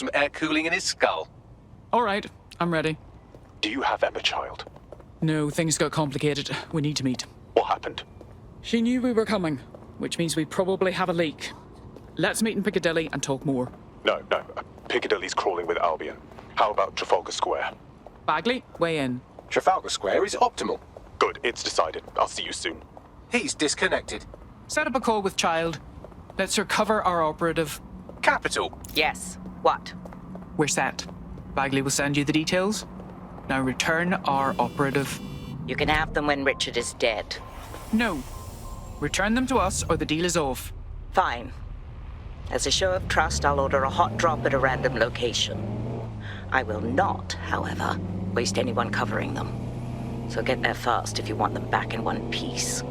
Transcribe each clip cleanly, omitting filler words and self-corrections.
some air cooling in his skull. All right, I'm ready. Do you have Emma, child? No, things got complicated. We need to meet. What happened? She knew we were coming, which means we probably have a leak. Let's meet in Piccadilly and talk more. No. Piccadilly's crawling with Albion. How about Trafalgar Square? Bagley, weigh in. Trafalgar Square is optimal. Good, it's decided. I'll see you soon. He's disconnected. Set up a call with Child. Let's recover our operative. Capital. Yes. What? We're set. Bagley will send you the details. Now return our operative. You can have them when Richard is dead. No. Return them to us or the deal is off. Fine. As a show of trust, I'll order a hot drop at a random location. I will not, however, waste anyone covering them. So get there fast if you want them back in one piece.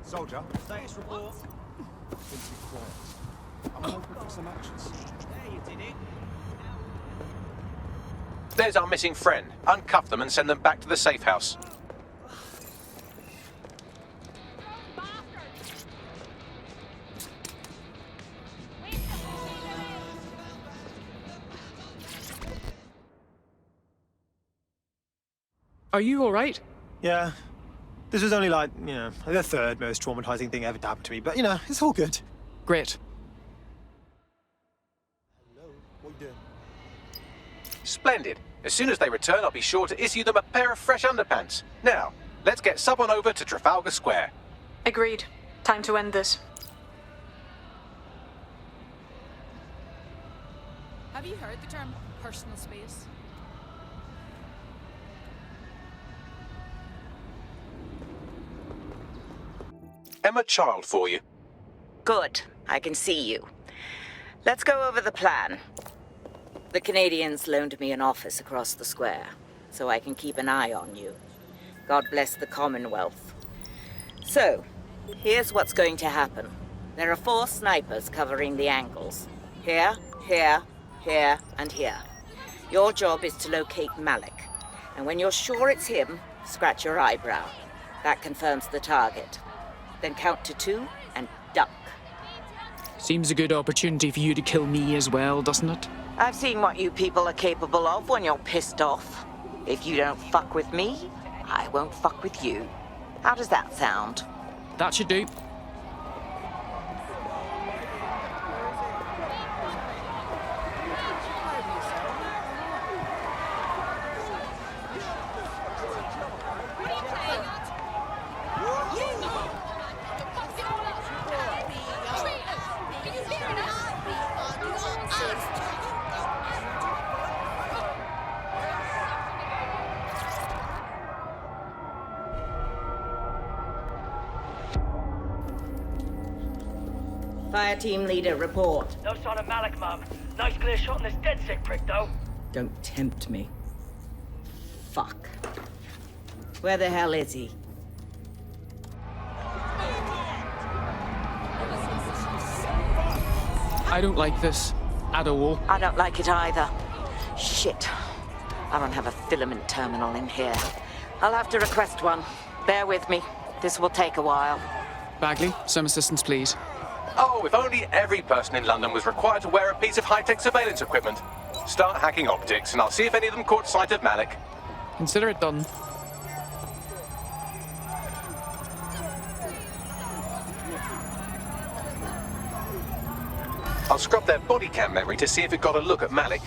Soldier, status report. Been too quiet. I'm hoping for some actions. There, you did it. There's our missing friend. Uncuff them and send them back to the safe house. Are you all right? Yeah. This was only like, the third most traumatizing thing ever to happen to me, but, it's all good. Great. Hello? What are you doing? Splendid. As soon as they return, I'll be sure to issue them a pair of fresh underpants. Now, let's get someone over to Trafalgar Square. Agreed. Time to end this. Have you heard the term personal space? Emma Child for you. Good. I can see you. Let's go over the plan. The Canadians loaned me an office across the square, so I can keep an eye on you. God bless the Commonwealth. So, here's what's going to happen. There are 4 snipers covering the angles. Here, here, here, and here. Your job is to locate Malik. And when you're sure it's him, scratch your eyebrow. That confirms the target. Then count to 2 and duck. Seems a good opportunity for you to kill me as well, doesn't it? I've seen what you people are capable of when you're pissed off. If you don't fuck with me, I won't fuck with you. How does that sound? That should do. Fire team leader, report. No sign of Malik, Mum. Nice clear shot on this dead sick prick, though. Don't tempt me. Fuck. Where the hell is he? I don't like this. At all. I don't like it either. Shit. I don't have a filament terminal in here. I'll have to request one. Bear with me. This will take a while. Bagley, some assistance, please. Oh, if only every person in London was required to wear a piece of high-tech surveillance equipment. Start hacking optics, and I'll see if any of them caught sight of Malik. Consider it done. I'll scrub their body cam memory to see if it got a look at Malik.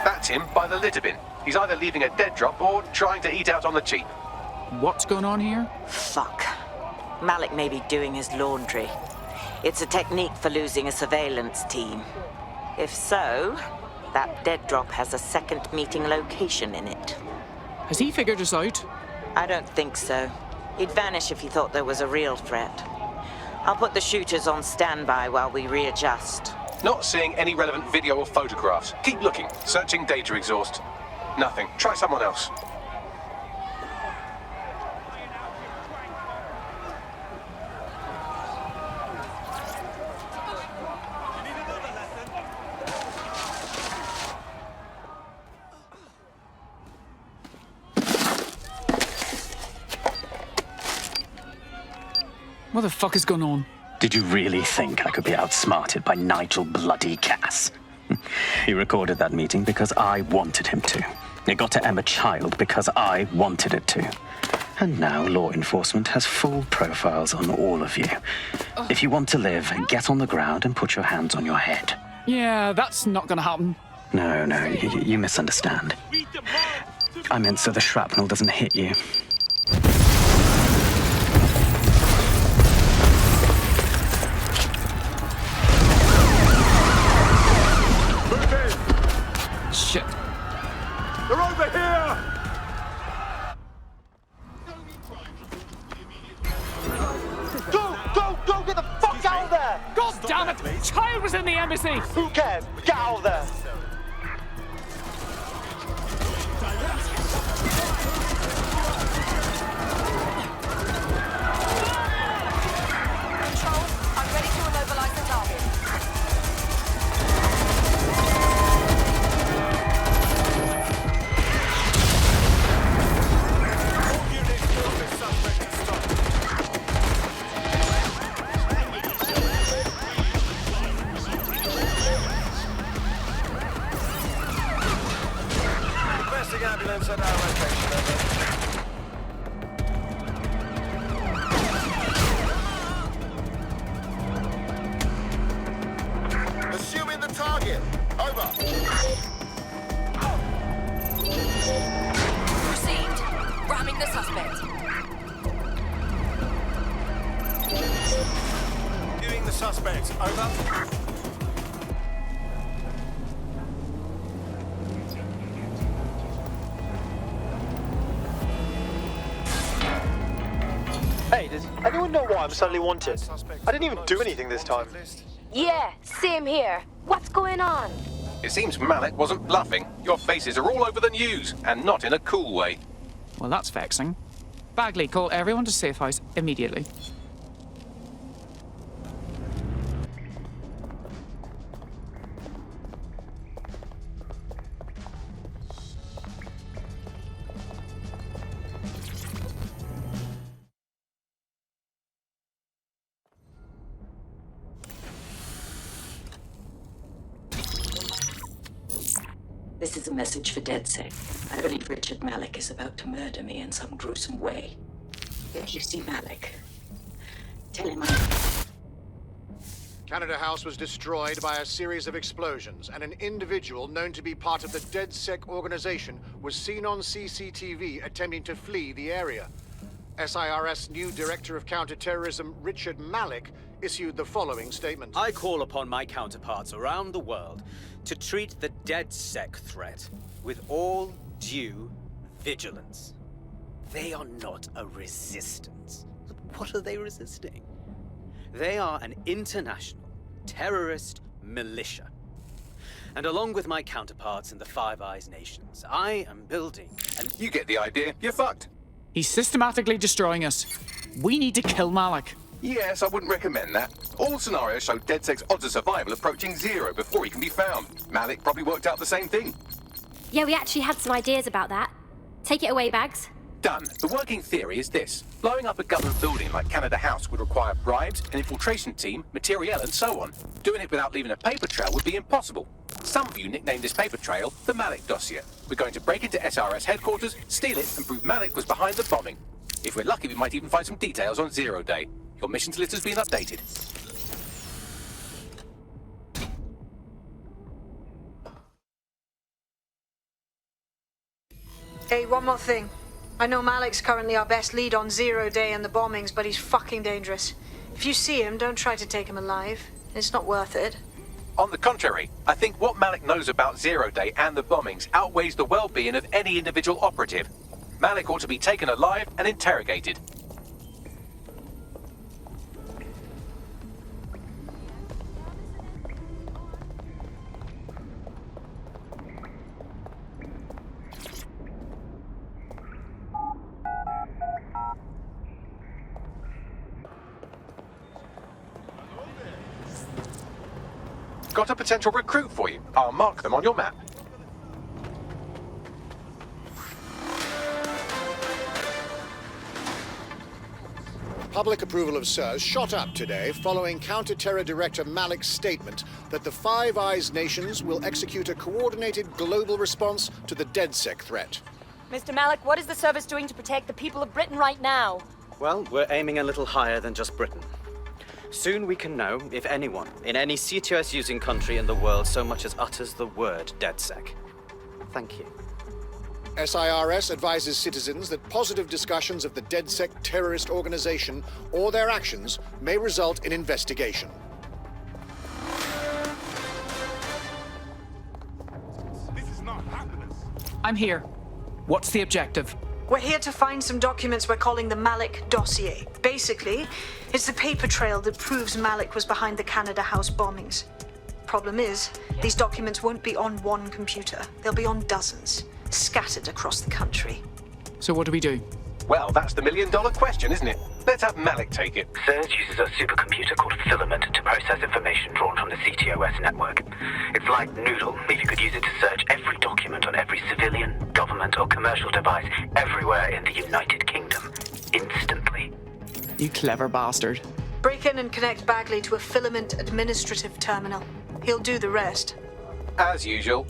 That's him by the litter bin. He's either leaving a dead drop or trying to eat out on the cheap. What's going on here? Fuck. Malik may be doing his laundry. It's a technique for losing a surveillance team. If so, that dead drop has a second meeting location in it. Has he figured us out? I don't think so. He'd vanish if he thought there was a real threat. I'll put the shooters on standby while we readjust. Not seeing any relevant video or photographs. Keep looking. Searching data exhaust. Nothing. Try someone else. What the fuck is going on? Did you really think I could be outsmarted by Nigel bloody Cass? He recorded that meeting because I wanted him to. It got to Emma Child because I wanted it to. And now law enforcement has full profiles on all of you. If you want to live, get on the ground and put your hands on your head. Yeah, that's not gonna happen. No, you misunderstand. I meant so the shrapnel doesn't hit you. Shit. They're over here! Go! Get the fuck out of there! God damn it! Child was in the embassy! Who cares? Get out of there! Control, I'm ready to immobilize the target. Requesting ambulance at our location, over. Assuming the target. Over. Received. Ramming the suspect. Viewing the suspect. Over. Hey, does anyone know why I'm suddenly wanted? I didn't even do anything this time. Yeah, same here. What's going on? It seems Malik wasn't bluffing. Your faces are all over the news, and not in a cool way. Well, that's vexing. Bagley, call everyone to safe house immediately. This is a message for DedSec. I believe Richard Malik is about to murder me in some gruesome way. If you see Malik, tell him Canada House was destroyed by a series of explosions, and an individual known to be part of the DedSec organization was seen on CCTV attempting to flee the area. SIRS new Director of Counterterrorism Richard Malik issued the following statement. I call upon my counterparts around the world to treat the DedSec threat with all due vigilance. They are not a resistance. What are they resisting? They are an international terrorist militia. And along with my counterparts in the Five Eyes nations, I am building and You get the idea. You're fucked. He's systematically destroying us. We need to kill Malik. Yes, I wouldn't recommend that. All scenarios show DedSec's odds of survival approaching 0 before he can be found. Malik probably worked out the same thing. Yeah, we actually had some ideas about that. Take it away, Bags. Done. The working theory is this. Blowing up a government building like Canada House would require bribes, an infiltration team, materiel, and so on. Doing it without leaving a paper trail would be impossible. Some of you nicknamed this paper trail the Malik dossier. We're going to break into SRS headquarters, steal it, and prove Malik was behind the bombing. If we're lucky, we might even find some details on 0 Day. Your missions list has been updated. Hey, one more thing. I know Malik's currently our best lead on 0 Day and the bombings, but he's fucking dangerous. If you see him, don't try to take him alive. It's not worth it. On the contrary, I think what Malik knows about 0 Day and the bombings outweighs the well-being of any individual operative. Malik ought to be taken alive and interrogated. Got a potential recruit for you. I'll mark them on your map. Public approval of SIRS shot up today following Counter-Terror Director Malik's statement that the Five Eyes nations will execute a coordinated global response to the DedSec threat. Mr. Malik, what is the service doing to protect the people of Britain right now? Well, we're aiming a little higher than just Britain. Soon we can know if anyone in any CTOS-using country in the world so much as utters the word DedSec. Thank you. SIRS advises citizens that positive discussions of the DedSec terrorist organization or their actions may result in investigation. This is not happiness. I'm here. What's the objective? We're here to find some documents we're calling the Malik dossier. Basically, it's the paper trail that proves Malik was behind the Canada House bombings. Problem is, these documents won't be on one computer. They'll be on dozens, scattered across the country. So what do we do? Well, that's the million-dollar question, isn't it? Let's have Malik take it. SIRS uses a supercomputer called Filament to process information drawn from the CTOS network. It's like Noodle, if you could use it to search every document on every civilian, government, or commercial device everywhere in the United Kingdom, instantly. You clever bastard. Break in and connect Bagley to a Filament administrative terminal. He'll do the rest. As usual.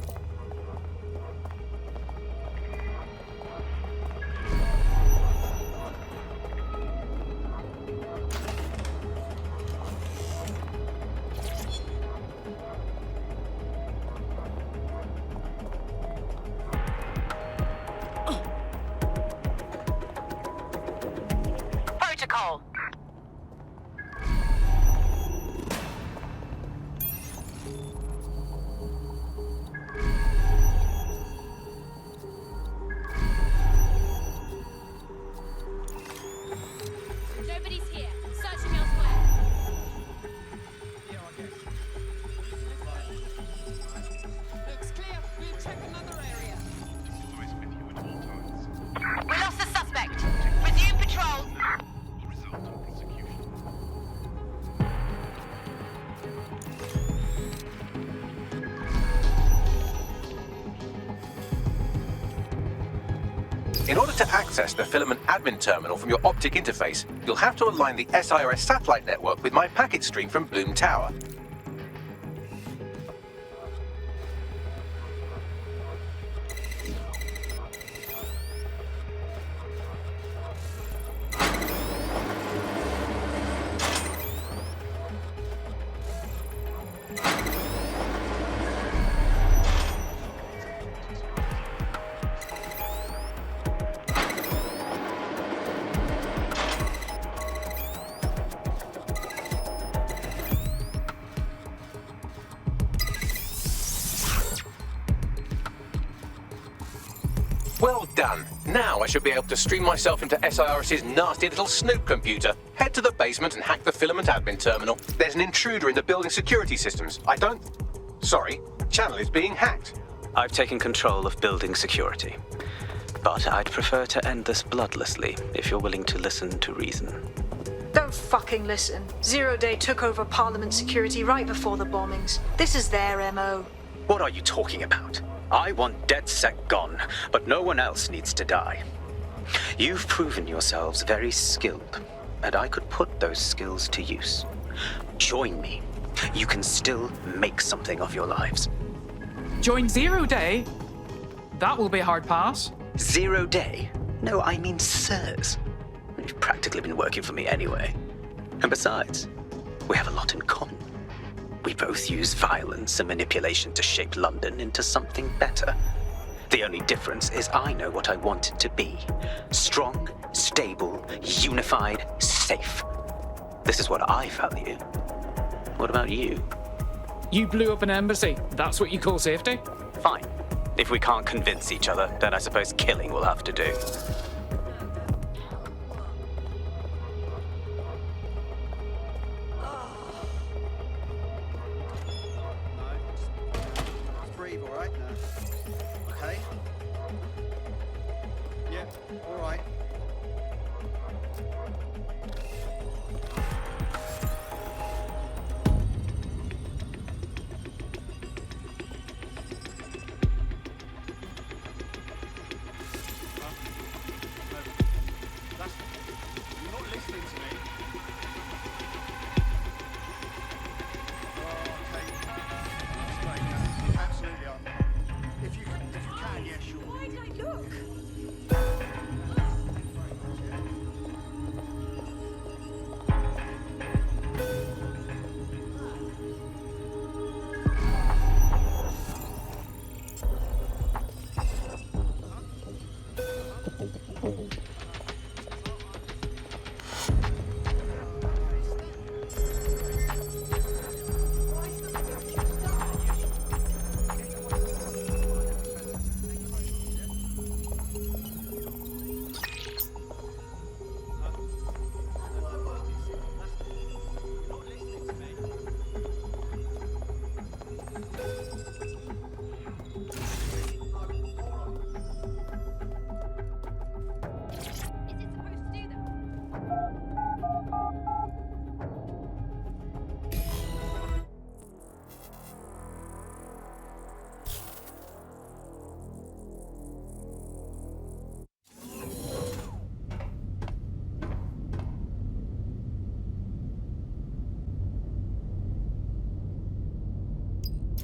Protocol. Nobody's here. Searching elsewhere. Looks clear. We'll check another area. We lost the suspect. Resume patrol. In order to access the Filament admin terminal from your optic interface, you'll have to align the SIRS satellite network with my packet stream from Bloom Tower. Well done. Now I should be able to stream myself into SIRS's nasty little snoop computer, head to the basement and hack the Filament admin terminal. There's an intruder in the building security systems. Sorry, channel is being hacked. I've taken control of building security. But I'd prefer to end this bloodlessly, if you're willing to listen to reason. Don't fucking listen. Zero Day took over Parliament security right before the bombings. This is their MO. What are you talking about? I want DedSec gone, but no one else needs to die. You've proven yourselves very skilled, and I could put those skills to use. Join me. You can still make something of your lives. Join Zero Day? That will be a hard pass. 0 Day? No, I mean SIRS. You've practically been working for me anyway. And besides, we have a lot in common. We both use violence and manipulation to shape London into something better. The only difference is I know what I want it to be. Strong, stable, unified, safe. This is what I value. What about you? You blew up an embassy. That's what you call safety? Fine. If we can't convince each other, then I suppose killing will have to do. Breathe, all right? No. Okay. Yeah, all right.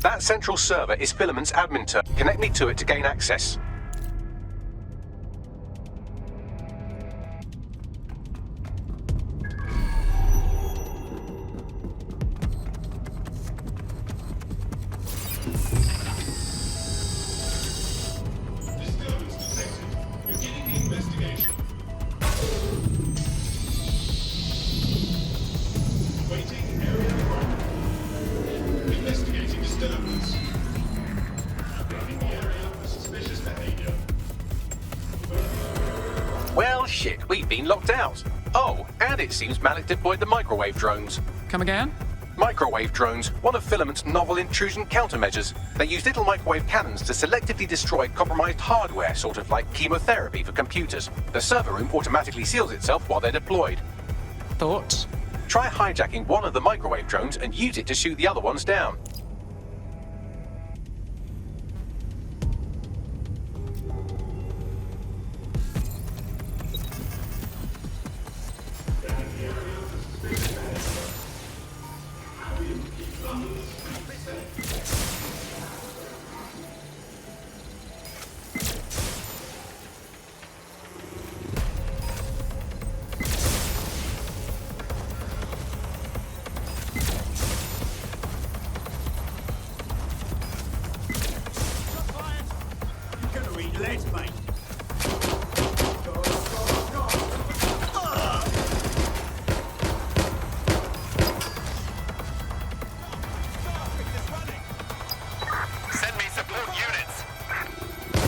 That central server is Filament's admin term. Connect me to it to gain access. Well, shit, we've been locked out. Oh, and it seems Malik deployed the microwave drones. Come again? Microwave drones, one of Filament's novel intrusion countermeasures. They use little microwave cannons to selectively destroy compromised hardware, sort of like chemotherapy for computers. The server room automatically seals itself while they're deployed. Thoughts? Try hijacking one of the microwave drones and use it to shoot the other ones down.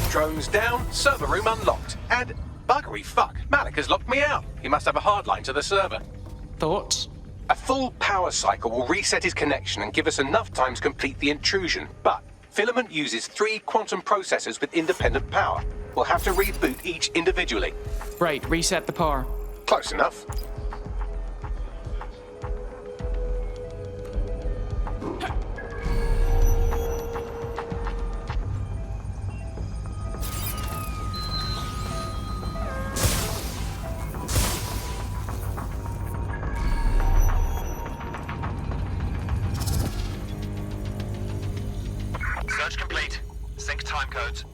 Drones down, server room unlocked, and buggery fuck, Malik has locked me out. He must have a hardline to the server. Thoughts? A full power cycle will reset his connection and give us enough time to complete the intrusion, but Filament uses 3 quantum processors with independent power. We'll have to reboot each individually. Right, reset the power. Close enough. Search complete. Sync time codes.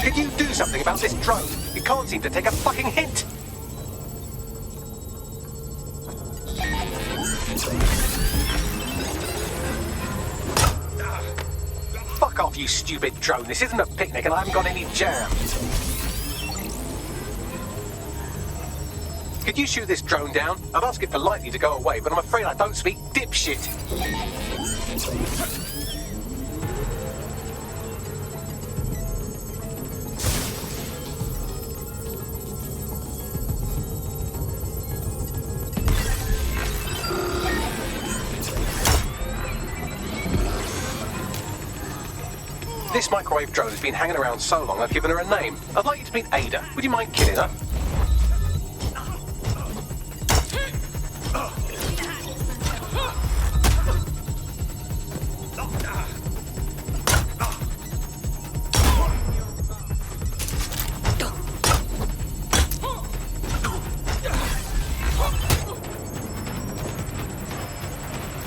Could you do something about this drone? It can't seem to take a fucking hint. Fuck off, you stupid drone. This isn't a picnic and I haven't got any jam. Could you shoot this drone down? I'd ask it politely to go away, but I'm afraid I don't speak dipshit. This microwave drone has been hanging around so long I've given her a name. I'd like you to meet Ada. Would you mind killing her?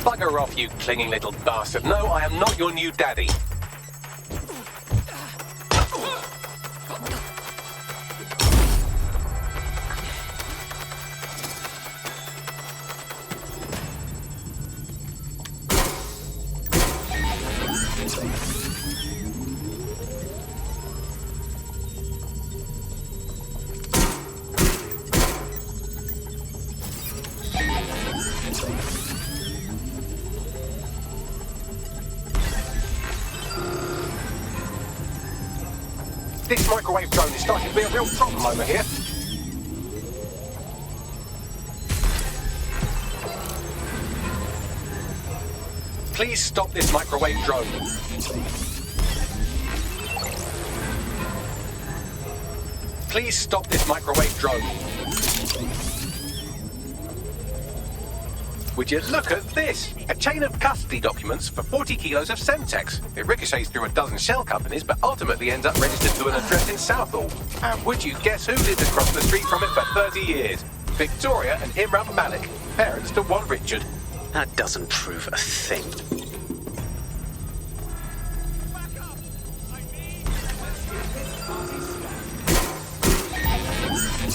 Bugger off, you clinging little bastard. No, I am not your new daddy. This microwave drone is starting to be a real problem over here. Please stop this microwave drone. Please stop this microwave drone. Would you look at this? A chain of custody documents for 40 kilos of Semtex. It ricochets through a dozen shell companies, but ultimately ends up registered to an address in Southall. And would you guess who lived across the street from it for 30 years? Victoria and Imran Malik, parents to one Richard. That doesn't prove a thing.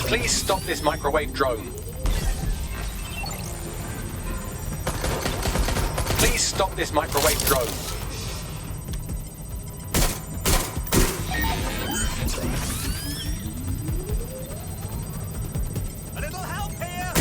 Please stop this microwave drone. Please stop this microwave drone. A little help here!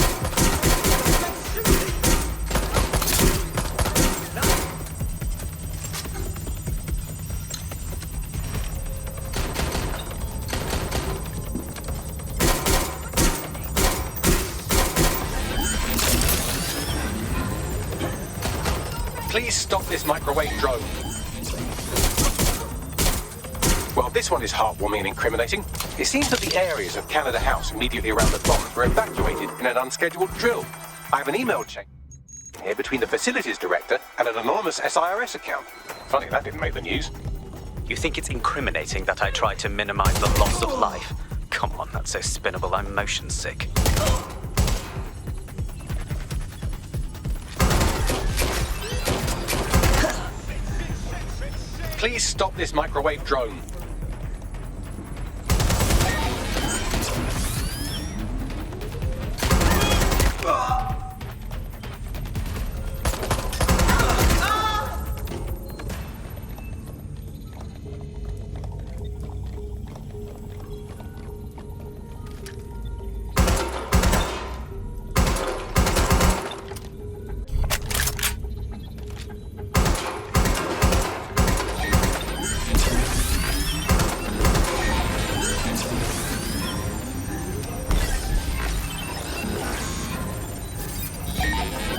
Please stop this microwave drone. Well, this one is heartwarming and incriminating. It seems that the areas of Canada House immediately around the bombs were evacuated in an unscheduled drill. I have an email chain here between the facilities director and an anonymous SIRS account. Funny that didn't make the news. You think it's incriminating that I tried to minimize the loss of life? Come on, that's so spinnable, I'm motion sick. Please stop this microwave drone.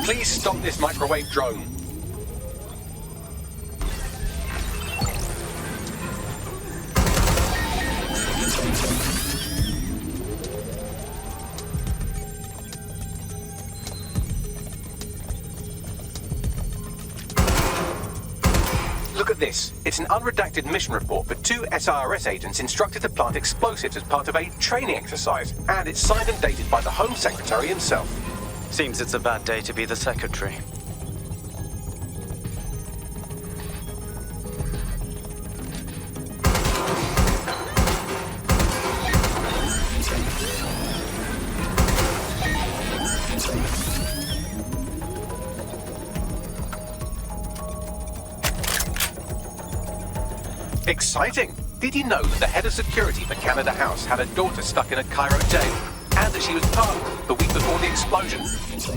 Please stop this microwave drone. Look at this. It's an unredacted mission report for 2 SIRS agents instructed to plant explosives as part of a training exercise, and it's signed and dated by the Home Secretary himself. Seems it's a bad day to be the secretary. Exciting! Did you know that the head of security for Canada House had a daughter stuck in a Cairo jail? And that she was pardoned the week before the explosion?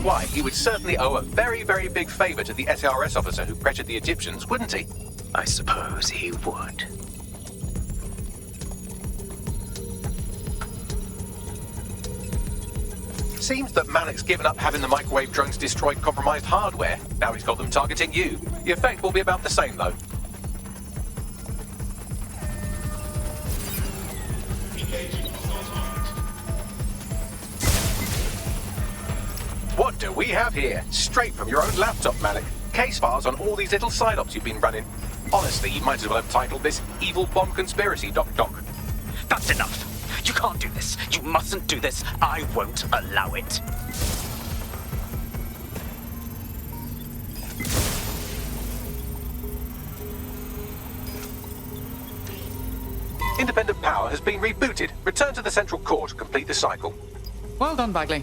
Why, he would certainly owe a very, very big favour to the SIRS officer who pressured the Egyptians, wouldn't he? I suppose he would. Seems that Malik's given up having the microwave drones destroy compromised hardware. Now he's got them targeting you. The effect will be about the same, though. What do we have here? Straight from your own laptop, Malik. Case files on all these little side ops you've been running. Honestly, you might as well have titled this Evil Bomb Conspiracy, Doc. That's enough. You can't do this. You mustn't do this. I won't allow it. Independent power has been rebooted. Return to the central core to complete the cycle. Well done, Bagley.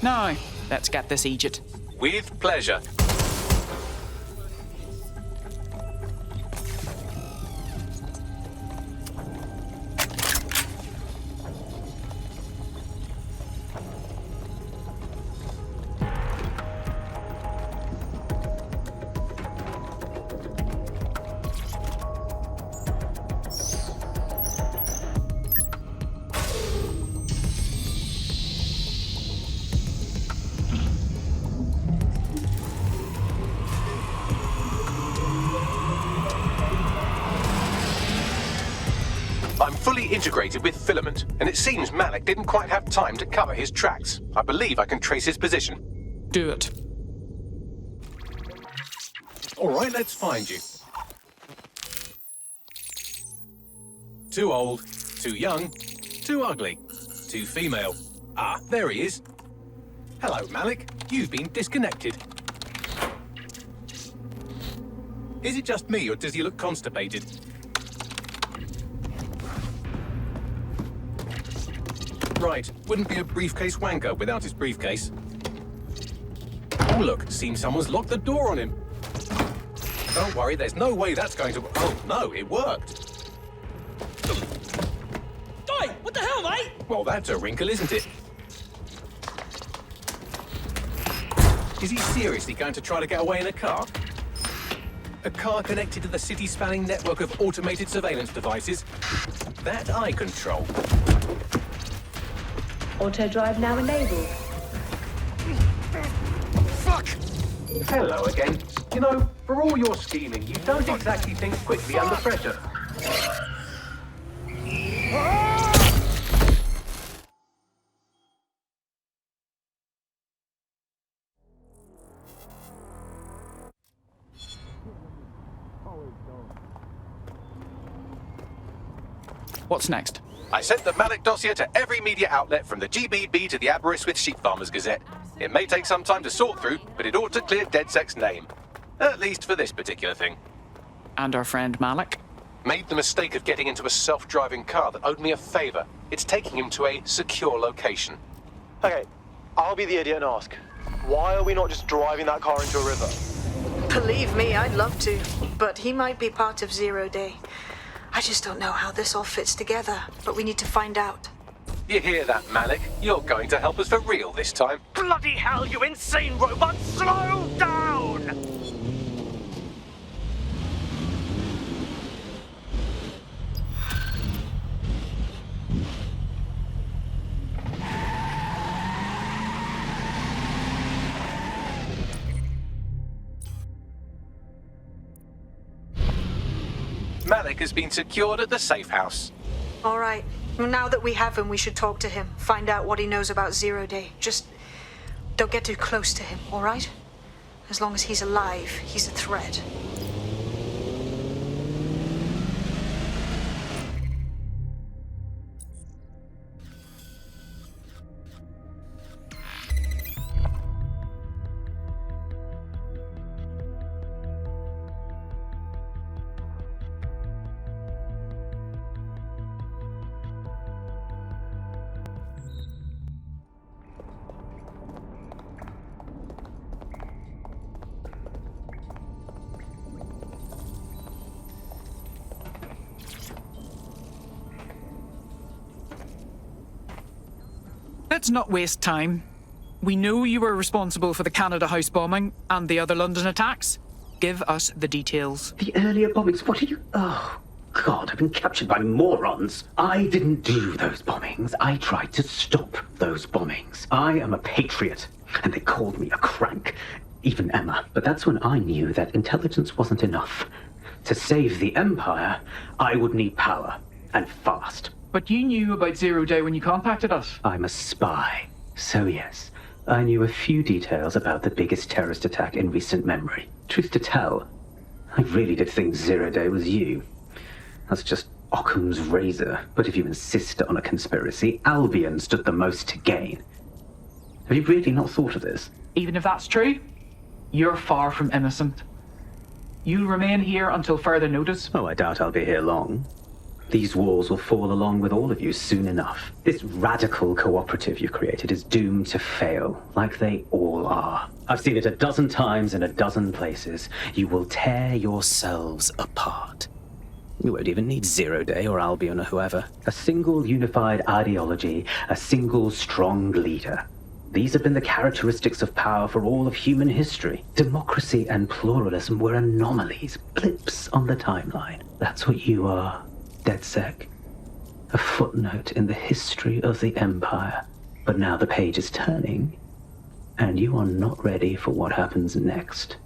Now, let's get this Egypt. With pleasure. I'm fully integrated with Filament, and it seems Malik didn't quite have time to cover his tracks. I believe I can trace his position. Do it. All right, let's find you. Too old, too young, too ugly, too female. Ah, there he is. Hello, Malik. You've been disconnected. Is it just me, or does he look constipated? Right, wouldn't be a briefcase wanker without his briefcase. Oh look, seems someone's locked the door on him. Don't worry, there's no way that's going to... Oh no, it worked. Oi, what the hell, mate? Well, that's a wrinkle, isn't it? Is he seriously going to try to get away in a car? A car connected to the city-spanning network of automated surveillance devices? That I control. Auto drive now enabled. Fuck! Hello again. You know, for all your scheming, you don't exactly think quickly under pressure. What's next? I sent the Malik dossier to every media outlet from the GBB to the Aberystwyth Sheep Farmers Gazette. It may take some time to sort through, but it ought to clear DedSec's name. At least for this particular thing. And our friend Malik? Made the mistake of getting into a self-driving car that owed me a favor. It's taking him to a secure location. Okay, I'll be the idiot and ask, why are we not just driving that car into a river? Believe me, I'd love to, but he might be part of Zero Day. I just don't know how this all fits together, but we need to find out. You hear that, Malik? You're going to help us for real this time. Bloody hell, you insane robot! Slow down! Malik has been secured at the safe house. All right. Now that we have him, we should talk to him. Find out what he knows about Zero Day. Just don't get too close to him, all right? As long as he's alive, he's a threat. Let's not waste time. We know you were responsible for the Canada House bombing and the other London attacks. Give us the details. The earlier bombings? What are you... Oh, God, I've been captured by morons. I didn't do those bombings. I tried to stop those bombings. I am a patriot, and they called me a crank. Even Emma. But that's when I knew that intelligence wasn't enough. To save the Empire, I would need power, and fast. But you knew about Zero Day when you contacted us. I'm a spy. So yes, I knew a few details about the biggest terrorist attack in recent memory. Truth to tell, I really did think Zero Day was you. That's just Occam's razor. But if you insist on a conspiracy, Albion stood the most to gain. Have you really not thought of this? Even if that's true, you're far from innocent. You'll remain here until further notice. Oh, I doubt I'll be here long. These walls will fall along with all of you soon enough. This radical cooperative you created is doomed to fail, like they all are. I've seen it a dozen times in a dozen places. You will tear yourselves apart. You won't even need Zero Day or Albion or whoever. A single unified ideology, a single strong leader. These have been the characteristics of power for all of human history. Democracy and pluralism were anomalies, blips on the timeline. That's what you are, DedSec. A footnote in the history of the Empire. But now the page is turning, and you are not ready for what happens next.